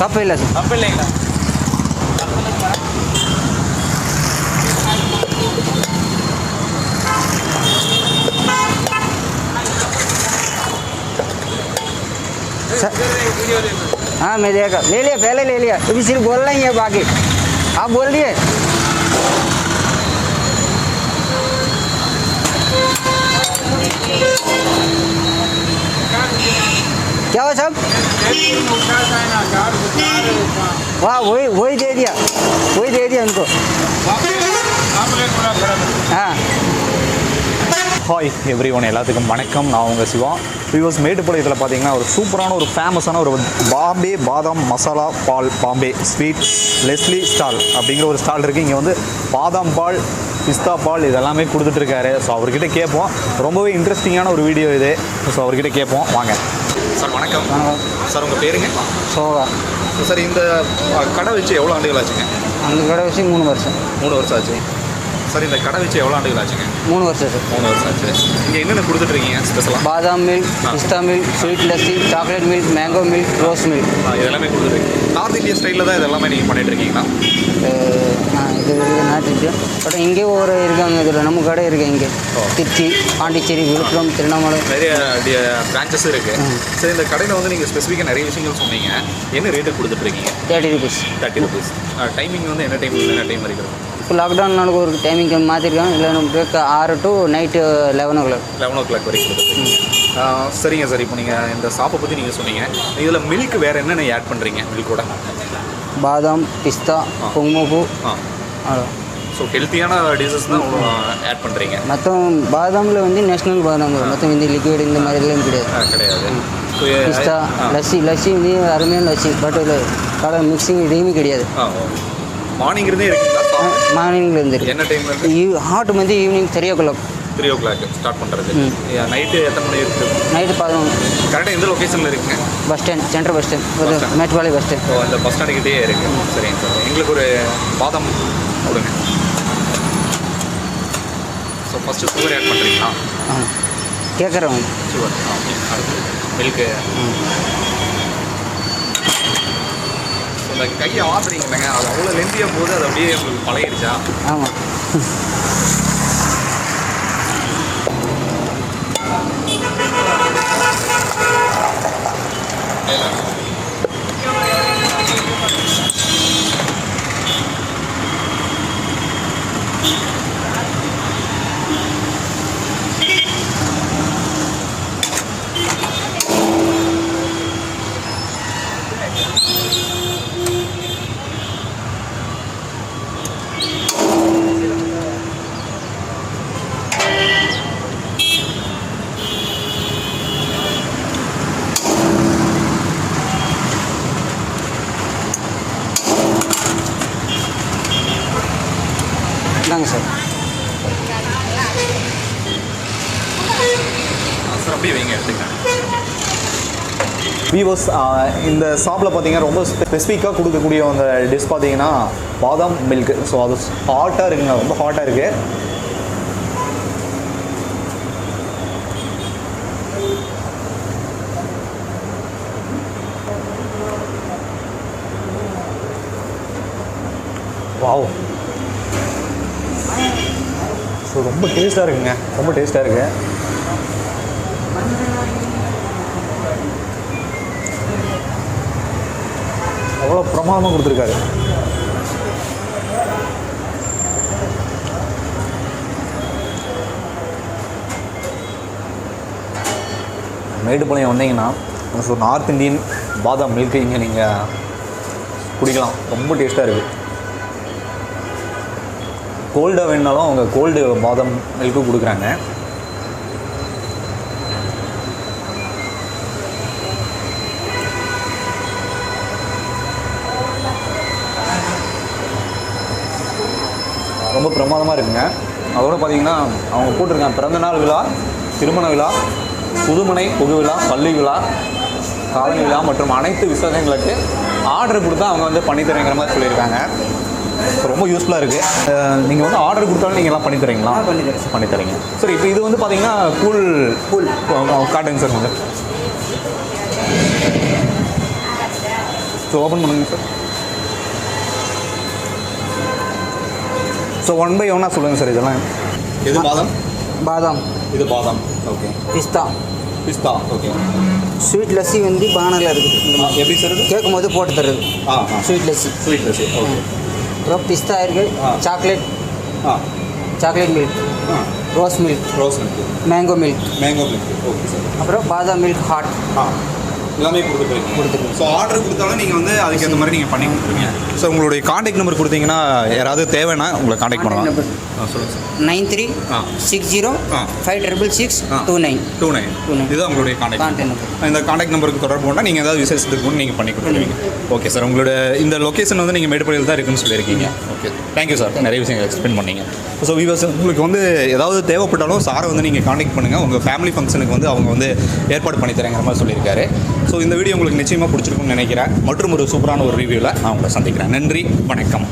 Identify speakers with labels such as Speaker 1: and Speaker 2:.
Speaker 1: Cup ಇಲ್ಲ sir
Speaker 2: cup ಇಲ್ಲ ಇಲ್ಲ
Speaker 1: हाँ मैं देखा ले लिया पहले ले लिया अभी सिर्फ बोलना ही है बाकी आप बोल दिए क्या हुआ सब वाह वही दे दिया उनको हाँ
Speaker 2: ஹாய் எவ்ரி ஒன் எல்லாத்துக்கும் வணக்கம். நான் உங்கள் சிவா. வியூவர்ஸ், மேட்டுப்பாளையத்தில் பார்த்தீங்கன்னா ஒரு சூப்பரான ஒரு ஃபேமஸான ஒரு பாம்பே பாதாம் மசாலா பால் பாம்பே ஸ்வீட் லெஸ்லி ஸ்டால் அப்படிங்கிற ஒரு ஸ்டால் இருக்குது. இங்கே வந்து பாதாம் பால் பிஸ்தா பால் இதெல்லாமே கொடுத்துட்ருக்காரு. ஸோ அவர்கிட்ட கேட்போம். ரொம்பவே இன்ட்ரெஸ்டிங்கான ஒரு வீடியோ இது. ஸோ அவர்கிட்ட கேட்போம் வாங்க. சார் வணக்கம். சார் உங்கள் பேருங்க?
Speaker 1: சோகா.
Speaker 2: சார் இந்த கடை வச்சு எவ்வளோ ஆண்டுகள் ஆச்சுங்க?
Speaker 1: அந்த கடை வச்சு 3 வருஷம்.
Speaker 2: 3 வருஷம் ஆச்சு. சார் இந்த கடை வச்சு எவ்வளோ ஆண்டுகள் ஆச்சுங்க?
Speaker 1: 3 வருஷம் சார்.
Speaker 2: 3 வருஷம் ஆச்சு. இங்கே என்னென்ன கொடுத்துட்ருக்கீங்க ஸ்பெஷலாக?
Speaker 1: பாதாம் மில்க், பிஸ்தா milk, sweet lassi, chocolate milk, mango milk, rose milk
Speaker 2: இதெல்லாமே கொடுத்துருக்கீங்க. நார்த் இந்தியன் ஸ்டைலில் தான் இதெல்லாமே நீங்கள் பண்ணிகிட்ருக்கீங்களா?
Speaker 1: இது நார்த் இந்தியா பட் இங்கே ஒரு இருக்காங்க. இதில் நம்ம கடை இருக்குது இங்கே திருச்சி, பாண்டிச்சேரி, விழுப்புரம், திருவண்ணாமலை
Speaker 2: நிறைய பிரான்ச்சஸ் இருக்குது. சரி, இந்த கடையில் வந்து நீங்கள் ஸ்பெசிஃபிக்காக நிறைய விஷயங்கள் சொன்னீங்க. என்ன ரேட்டு கொடுத்துட்ருக்கீங்க?
Speaker 1: 30 rupees.
Speaker 2: 30 rupees. டைமிங் வந்து என்ன டைம் வரைக்கும்?
Speaker 1: இப்போ லாக்டவுன்னால ஒரு டைமிங் மாற்றிருக்காங்க. இல்லை நம்ம break 6 to night 11 o'clock.
Speaker 2: 11 o'clock வரைக்கும் கொடுத்துருக்கீங்க. சரிங்க சார். இப்போ நீங்கள் இந்த ஷாப்பை பற்றி நீங்கள் சொன்னீங்க. இதில் மில்க் வேறு என்னென்ன ஆட் பண்ணுறீங்க? மில்கோட
Speaker 1: பாதாம், பிஸ்தா, குங்குமப்பூ. அவ்வளோ.
Speaker 2: ஸோ ஹெல்த்தியான டிஷஸ் தான் ஆட் பண்ணுறீங்க.
Speaker 1: மொத்தம் பாதாமில் வந்து நேஷ்னல் பாதாம் மொத்தம் இந்த லிக்விட் இந்த மாதிரிலாம் கிடையாது. பிஸ்தா லஸ்ஸி வந்து அருமையான லஸ்ஸி. பட் கலர் மிக்சிங் எதுவுமே கிடையாது.
Speaker 2: மார்னிங்கிறதே இருக்குங்களா?
Speaker 1: மார்னிங்லேருந்து
Speaker 2: என்ன டைம்ல?
Speaker 1: ஹாட் வந்து ஈவினிங் 3 o'clock.
Speaker 2: 3 o'clock ஸ்டார்ட் பண்ணுறது. நைட்டு எத்தனை மணி இருக்குது?
Speaker 1: நைட்டு 11.
Speaker 2: கரெக்டாக எந்த லொக்கேஷனில் இருக்குங்க?
Speaker 1: Bus stand, central bus stand, ஒரு மேட்டுப்பாளையம் பஸ் ஸ்டாண்ட்.
Speaker 2: ஸோ அந்த பஸ் ஸ்டாண்டுக்கிட்டே இருக்குது. சரிங்க சார். எங்களுக்கு ஒரு பாதாம் கொடுங்க. ஸோ ஃபஸ்ட்டு சுகர் ஆட் பண்ணுறீங்களா?
Speaker 1: கேட்குறவங்க
Speaker 2: சுகர். அடுத்து மில்க்கு. இந்த கையை ஆடுறீங்கல்லங்க, அது அவ்வளோ லெந்தியாக போது அது அப்படியே உங்களுக்கு பழகிடுச்சா?
Speaker 1: ஆமாம்.
Speaker 2: பார்த்துக்கிறேன். வீவர்ஸ், இந்த ஷாப்பில் பார்த்தீங்கன்னா ரொம்ப ஸ்பெசிஃபிக்காக கொடுக்கக்கூடிய அந்த டிஷ் பார்த்தீங்கன்னா பாதாம் மில்க். ஸோ அது ஹாட்டாக இருக்குங்க, ரொம்ப ஹாட்டாக இருக்குது. வாவ், ஸோ ரொம்ப டேஸ்ட்டாக இருக்குங்க, ரொம்ப டேஸ்ட்டாக இருக்குது. அவ்வளோ பிரமாதமாக கொடுத்துருக்காரு. மேட்டுப்பாளையம் வந்தீங்கன்னா ஸோ நார்த் இந்தியன் பாதாம் மில்க் இங்கே நீங்கள் குடிக்கலாம். ரொம்ப டேஸ்ட்டாக இருக்குது. கோல்டாக வேணுனாலும் அவங்க கோல்டு பாதாம் மில்க்கு கொடுக்குறாங்க. ரொம்ப பிரமாதமாக இருக்குங்க. அதோடு பார்த்தீங்கன்னா அவங்க போட்டிருக்காங்க பிறந்தநாள் விழா, திருமண விழா, புதுமனை புது விழா, பள்ளி விழா, காலனி விழா மற்றும் அனைத்து விசேஷங்களுக்கு ஆர்டர் கொடுத்தா அவங்க வந்து பண்ணித்தரேங்கிற மாதிரி சொல்லியிருக்காங்க. ரொம்ப யூஸ்ஃபுல்லாக இருக்குது. நீங்கள் வந்து ஆர்டர் கொடுத்தாலும் நீங்கள் எல்லாம் பண்ணித்தரீங்களா? பண்ணித்தரீங்க. சரி, இப்போ இது வந்து பார்த்தீங்கன்னா கூல் காட்டுங்க சார். வந்து ஸோ ஓப்பன் பண்ணுங்க சார். ஸோ 1 by 1 சொல்லுங்கள் சார். இதெல்லாம் எது? பாதாம். இது பாதாம். ஓகே. பிஸ்தா. ஓகே.
Speaker 1: ஸ்வீட் லஸ்ஸி வந்து பானரில் இருக்குது.
Speaker 2: எப்படி சார்?
Speaker 1: கேட்கும் போது போட்டு தருது. ஸ்வீட் லஸ்ஸி.
Speaker 2: ஓகே.
Speaker 1: அப்புறம் பிஸ்தா இருக்குது. Chocolate milk, rose milk, mango milk.
Speaker 2: Okay sir.
Speaker 1: அப்புறம் பாதாம் மில்க் ஹாட்
Speaker 2: எல்லாமே கொடுத்துருக்கீங்க. ஸோ ஆர்டர் கொடுத்தாலும் நீங்கள் வந்து அதுக்கேற்ற மாதிரி நீங்கள் பண்ணி கொடுத்துருவீங்க. ஸோ உங்களுடைய காண்டாக்ட் நம்பர் கொடுத்தீங்கன்னா யாராவது தேவைன்னா உங்களை காண்டாக்ட் பண்ணலாம். சொல்லுங்கள் சார்.
Speaker 1: 9360566629.
Speaker 2: இதுதான் உங்களுடைய காண்டாக்ட் நம்பர். இந்த காண்டாக்ட் நம்பருக்கு தொடர்பு கொண்டால் நீங்கள் ஏதாவது விசேஷத்துக்கு கூட நீங்கள் பண்ணி கொடுத்துருவீங்க. Okay sir. உங்களோட இந்த லொக்கேஷன் வந்து நீங்கள் மேட்டுப்பாளையத்தில் தான் இருக்குன்னு சொல்லியிருக்கீங்க. Okay, thank you sir. நிறைய விஷயங்கள் எக்ஸ்பிளைன் பண்ணீங்க. ஸோ வியூவர்ஸ், உங்களுக்கு வந்து ஏதாவது தேவைப்பட்டாலும் சாரை வந்து நீங்கள் காண்டாக்ட் பண்ணுங்கள். உங்கள் ஃபேமிலி ஃபங்க்ஷனுக்கு வந்து அவங்க வந்து ஏற்பாடு பண்ணி தரேங்கிற மாதிரி சொல்லியிருக்காரு. ஸோ இந்த வீடியோ உங்களுக்கு நிச்சயமாக பிடிச்சிருக்கும்னு நினைக்கிறேன். மற்றும் ஒரு சூப்பரான ஒரு ரிவ்யூவில் நான் உங்களை சந்திக்கிறேன். நன்றி, வணக்கம்.